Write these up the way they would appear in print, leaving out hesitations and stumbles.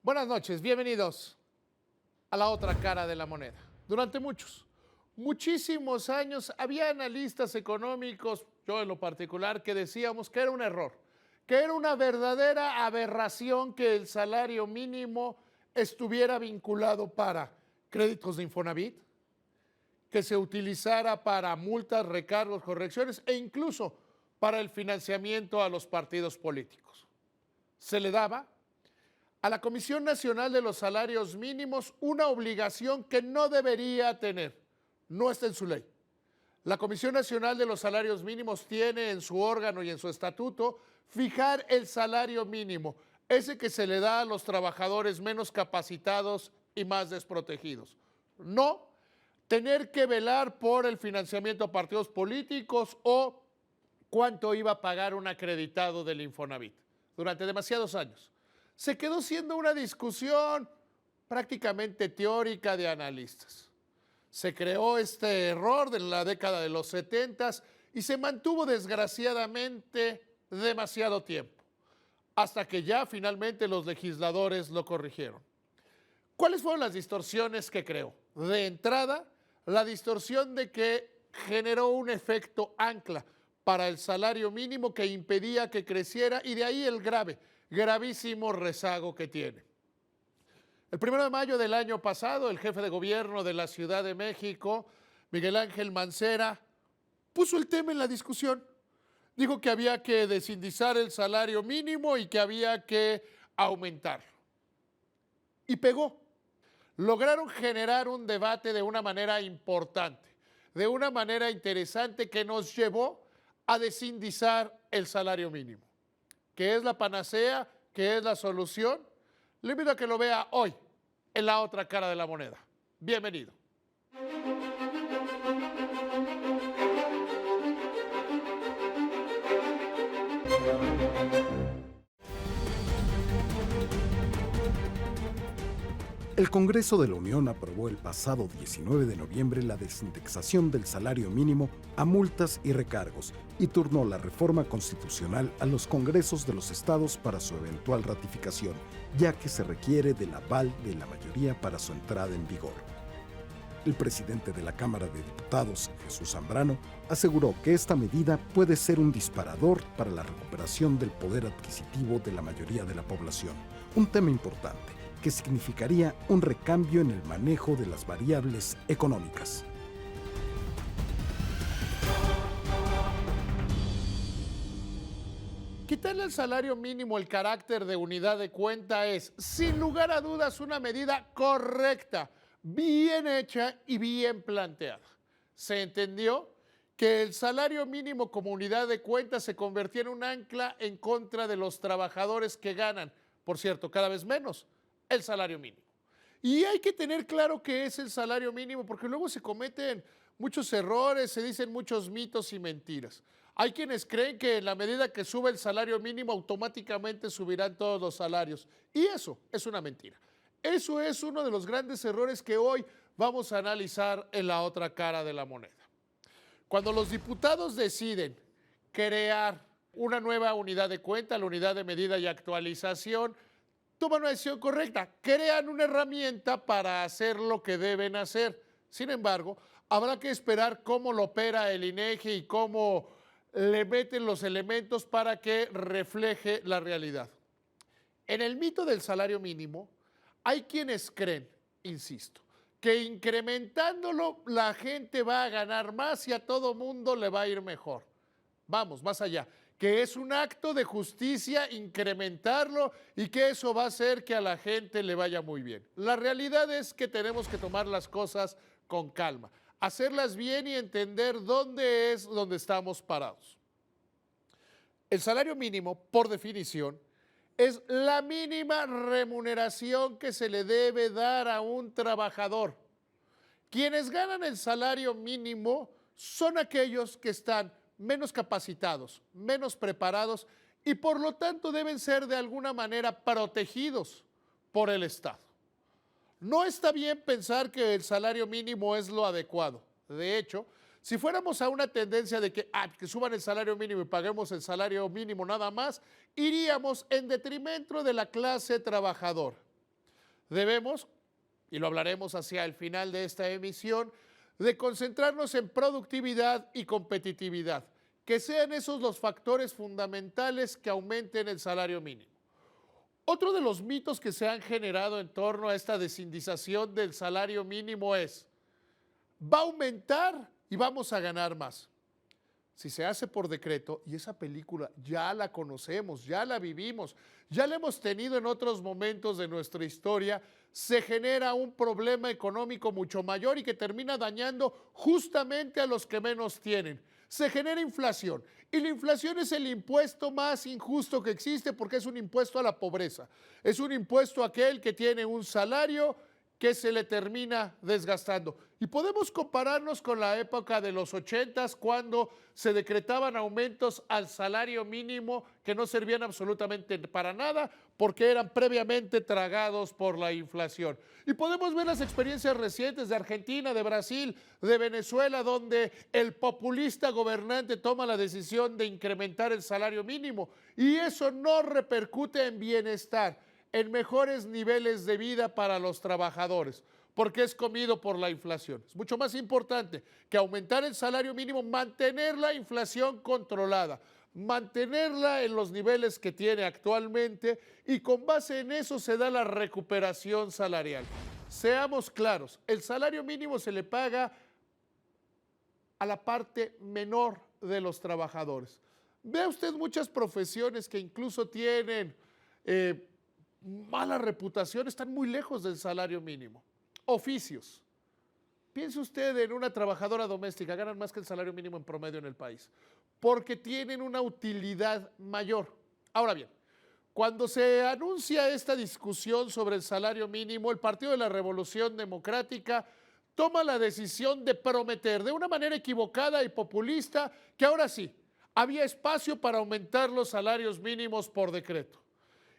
Buenas noches, bienvenidos a la otra cara de la moneda. Durante muchísimos años había analistas económicos, yo en lo particular, que decíamos que era un error, que era una verdadera aberración que el salario mínimo estuviera vinculado para créditos de Infonavit, que se utilizara para multas, recargos, correcciones e incluso para el financiamiento a los partidos políticos. Se le daba a la Comisión Nacional de los Salarios Mínimos una obligación que no debería tener, no está en su ley. La Comisión Nacional de los Salarios Mínimos tiene en su órgano y en su estatuto fijar el salario mínimo, ese que se le da a los trabajadores menos capacitados y más desprotegidos. No tener que velar por el financiamiento a partidos políticos o cuánto iba a pagar un acreditado del Infonavit. Durante demasiados años se quedó siendo una discusión prácticamente teórica de analistas. Se creó este error en la década de los 70 y se mantuvo desgraciadamente demasiado tiempo, hasta que ya finalmente los legisladores lo corrigieron. ¿Cuáles fueron las distorsiones que creó? De entrada, la distorsión de que generó un efecto ancla para el salario mínimo que impedía que creciera y de ahí el gravísimo rezago que tiene. El 1 de mayo del año pasado, el jefe de gobierno de la Ciudad de México, Miguel Ángel Mancera, puso el tema en la discusión. Dijo que había que desindizar el salario mínimo y que había que aumentarlo. Y pegó. Lograron generar un debate de una manera importante, de una manera interesante que nos llevó a desindizar el salario mínimo. ¿Qué es la panacea? ¿Qué es la solución? Le invito a que lo vea hoy en la otra cara de la moneda. Bienvenido. El Congreso de la Unión aprobó el pasado 19 de noviembre la desindexación del salario mínimo a multas y recargos y turnó la reforma constitucional a los congresos de los estados para su eventual ratificación, ya que se requiere del aval de la mayoría para su entrada en vigor. El presidente de la Cámara de Diputados, Jesús Zambrano, aseguró que esta medida puede ser un disparador para la recuperación del poder adquisitivo de la mayoría de la población, un tema importante que significaría un recambio en el manejo de las variables económicas. Quitarle al salario mínimo el carácter de unidad de cuenta es, sin lugar a dudas, una medida correcta, bien hecha y bien planteada. Se entendió que el salario mínimo como unidad de cuenta se convertía en un ancla en contra de los trabajadores que ganan, por cierto, cada vez menos, el salario mínimo. Y hay que tener claro qué es el salario mínimo, porque luego se cometen muchos errores, se dicen muchos mitos y mentiras. Hay quienes creen que en la medida que sube el salario mínimo automáticamente subirán todos los salarios. Y eso es una mentira. Eso es uno de los grandes errores que hoy vamos a analizar en la otra cara de la moneda. Cuando los diputados deciden crear una nueva unidad de cuenta, la unidad de medida y actualización, toman una decisión correcta, crean una herramienta para hacer lo que deben hacer. Sin embargo, habrá que esperar cómo lo opera el INEGI y cómo le meten los elementos para que refleje la realidad. En el mito del salario mínimo, hay quienes creen, insisto, que incrementándolo la gente va a ganar más y a todo mundo le va a ir mejor. Vamos, más allá, que es un acto de justicia incrementarlo y que eso va a hacer que a la gente le vaya muy bien. La realidad es que tenemos que tomar las cosas con calma, hacerlas bien y entender dónde es donde estamos parados. El salario mínimo, por definición, es la mínima remuneración que se le debe dar a un trabajador. Quienes ganan el salario mínimo son aquellos que están menos capacitados, menos preparados y por lo tanto deben ser de alguna manera protegidos por el Estado. No está bien pensar que el salario mínimo es lo adecuado. De hecho, si fuéramos a una tendencia de que suban el salario mínimo y paguemos el salario mínimo nada más, iríamos en detrimento de la clase trabajadora. Debemos, y lo hablaremos hacia el final de esta emisión, de concentrarnos en productividad y competitividad, que sean esos los factores fundamentales que aumenten el salario mínimo. Otro de los mitos que se han generado en torno a esta desindización del salario mínimo es, va a aumentar y vamos a ganar más. Si se hace por decreto, y esa película ya la conocemos, ya la vivimos, ya la hemos tenido en otros momentos de nuestra historia, se genera un problema económico mucho mayor y que termina dañando justamente a los que menos tienen. Se genera inflación y la inflación es el impuesto más injusto que existe porque es un impuesto a la pobreza. Es un impuesto a aquel que tiene un salario que se le termina desgastando. Y podemos compararnos con la época de los 80s cuando se decretaban aumentos al salario mínimo que no servían absolutamente para nada porque eran previamente tragados por la inflación. Y podemos ver las experiencias recientes de Argentina, de Brasil, de Venezuela, donde el populista gobernante toma la decisión de incrementar el salario mínimo y eso no repercute en bienestar, en mejores niveles de vida para los trabajadores, porque es comido por la inflación. Es mucho más importante que aumentar el salario mínimo, mantener la inflación controlada, mantenerla en los niveles que tiene actualmente y con base en eso se da la recuperación salarial. Seamos claros, el salario mínimo se le paga a la parte menor de los trabajadores. Vea usted muchas profesiones que incluso tienen mala reputación, están muy lejos del salario mínimo. Oficios. Piense usted en una trabajadora doméstica, ganan más que el salario mínimo en promedio en el país, porque tienen una utilidad mayor. Ahora bien, cuando se anuncia esta discusión sobre el salario mínimo, el Partido de la Revolución Democrática toma la decisión de prometer de una manera equivocada y populista que ahora sí, había espacio para aumentar los salarios mínimos por decreto.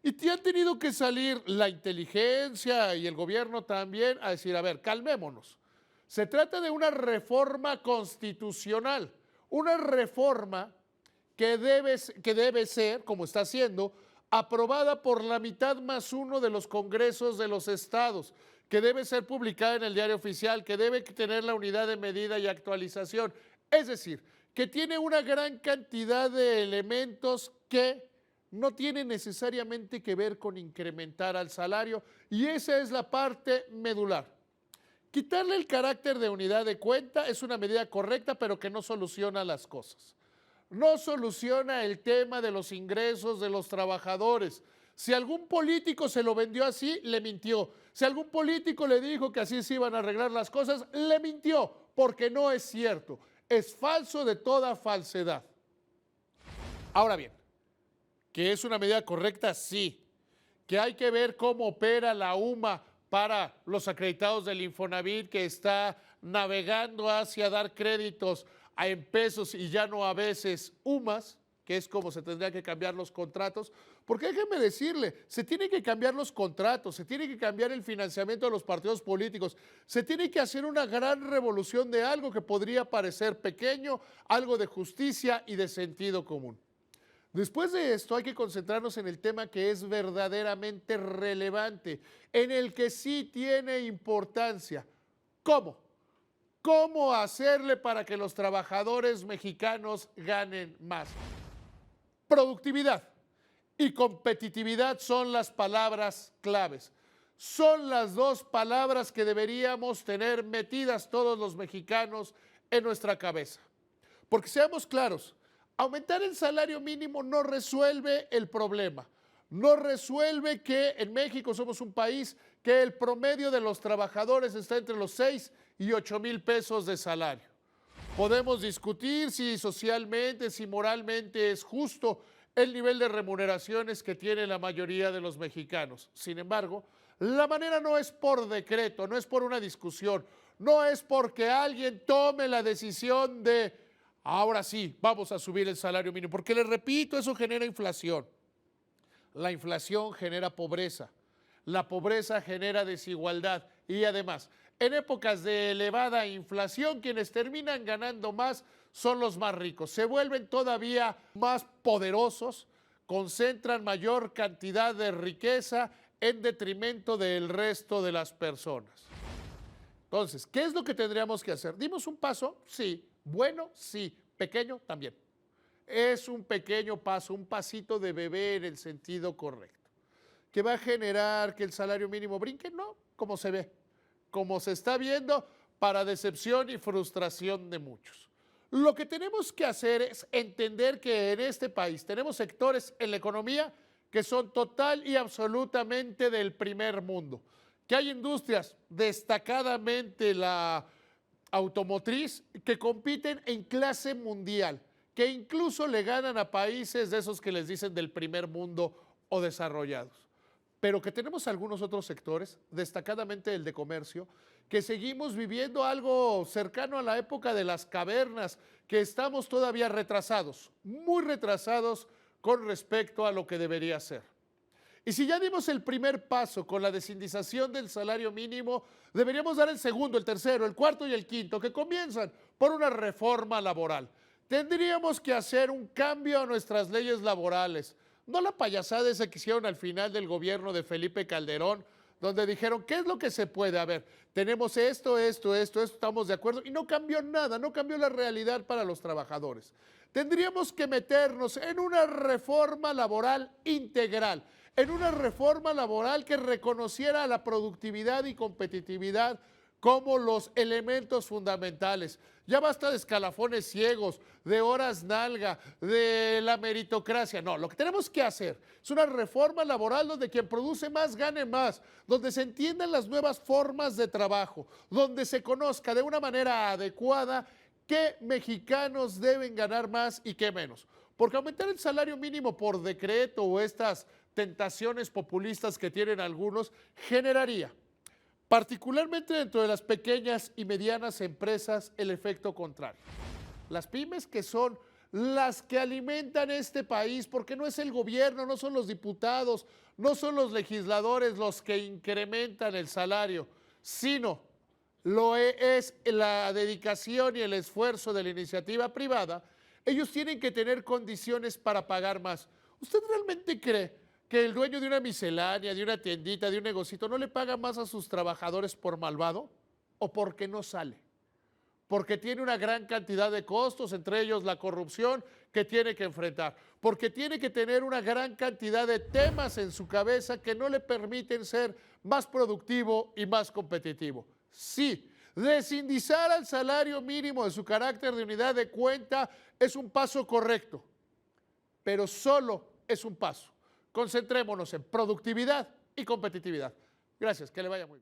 Y han tenido que salir la inteligencia y el gobierno también a decir, a ver, calmémonos. Se trata de una reforma constitucional, una reforma que debe ser, como está siendo, aprobada por la mitad más uno de los congresos de los estados, que debe ser publicada en el Diario Oficial, que debe tener la unidad de medida y actualización. Es decir, que tiene una gran cantidad de elementos que no tiene necesariamente que ver con incrementar al salario y esa es la parte medular. Quitarle el carácter de unidad de cuenta es una medida correcta, pero que no soluciona las cosas. No soluciona el tema de los ingresos de los trabajadores. Si algún político se lo vendió así, le mintió. Si algún político le dijo que así se iban a arreglar las cosas, le mintió, porque no es cierto. Es falso de toda falsedad. Ahora bien, ¿que es una medida correcta? Sí. ¿Que hay que ver cómo opera la UMA para los acreditados del Infonavit que está navegando hacia dar créditos en pesos y ya no a veces UMAS, que es como se tendría que cambiar los contratos? Porque déjenme decirle, se tienen que cambiar los contratos, se tiene que cambiar el financiamiento de los partidos políticos, se tiene que hacer una gran revolución de algo que podría parecer pequeño, algo de justicia y de sentido común. Después de esto hay que concentrarnos en el tema que es verdaderamente relevante, en el que sí tiene importancia. ¿Cómo? ¿Cómo hacerle para que los trabajadores mexicanos ganen más? Productividad y competitividad son las palabras claves. Son las dos palabras que deberíamos tener metidas todos los mexicanos en nuestra cabeza. Porque seamos claros, aumentar el salario mínimo no resuelve el problema. No resuelve que en México somos un país que el promedio de los trabajadores está entre los 6 y 8 mil pesos de salario. Podemos discutir si socialmente, si moralmente es justo el nivel de remuneraciones que tiene la mayoría de los mexicanos. Sin embargo, la manera no es por decreto, no es por una discusión, no es porque alguien tome la decisión de ahora sí, vamos a subir el salario mínimo, porque les repito, eso genera inflación. La inflación genera pobreza, la pobreza genera desigualdad y además, en épocas de elevada inflación, quienes terminan ganando más son los más ricos. Se vuelven todavía más poderosos, concentran mayor cantidad de riqueza en detrimento del resto de las personas. Entonces, ¿qué es lo que tendríamos que hacer? ¿Dimos un paso? Sí. Bueno, sí. Pequeño, también. Es un pequeño paso, un pasito de bebé en el sentido correcto. ¿Que va a generar que el salario mínimo brinque? No, como se ve, como se está viendo, para decepción y frustración de muchos. Lo que tenemos que hacer es entender que en este país tenemos sectores en la economía que son total y absolutamente del primer mundo, que hay industrias, destacadamente la automotriz, que compiten en clase mundial, que incluso le ganan a países de esos que les dicen del primer mundo o desarrollados. Pero que tenemos algunos otros sectores, destacadamente el de comercio, que seguimos viviendo algo cercano a la época de las cavernas, que estamos todavía retrasados, muy retrasados con respecto a lo que debería ser. Y si ya dimos el primer paso con la desindización del salario mínimo, deberíamos dar el segundo, el tercero, el cuarto y el quinto, que comienzan por una reforma laboral. Tendríamos que hacer un cambio a nuestras leyes laborales. No la payasada esa que hicieron al final del gobierno de Felipe Calderón, donde dijeron, ¿qué es lo que se puede? A ver, tenemos esto, estamos de acuerdo, y no cambió nada, no cambió la realidad para los trabajadores. Tendríamos que meternos en una reforma laboral integral, en una reforma laboral que reconociera la productividad y competitividad como los elementos fundamentales. Ya basta de escalafones ciegos, de horas nalga, de la meritocracia. No, lo que tenemos que hacer es una reforma laboral donde quien produce más gane más, donde se entiendan las nuevas formas de trabajo, donde se conozca de una manera adecuada qué mexicanos deben ganar más y qué menos. Porque aumentar el salario mínimo por decreto o estas tentaciones populistas que tienen algunos generaría, particularmente dentro de las pequeñas y medianas empresas, el efecto contrario. Las pymes, que son las que alimentan este país, porque no es el gobierno, no son los diputados, no son los legisladores los que incrementan el salario, sino lo es la dedicación y el esfuerzo de la iniciativa privada. Ellos tienen que tener condiciones para pagar más. ¿Usted realmente cree que el dueño de una miscelánea, de una tiendita, de un negocito, no le paga más a sus trabajadores por malvado o porque no sale? Porque tiene una gran cantidad de costos, entre ellos la corrupción que tiene que enfrentar, porque tiene que tener una gran cantidad de temas en su cabeza que no le permiten ser más productivo y más competitivo. Sí, desindizar al salario mínimo de su carácter de unidad de cuenta es un paso correcto, pero solo es un paso. Concentrémonos en productividad y competitividad. Gracias, que le vaya muy bien.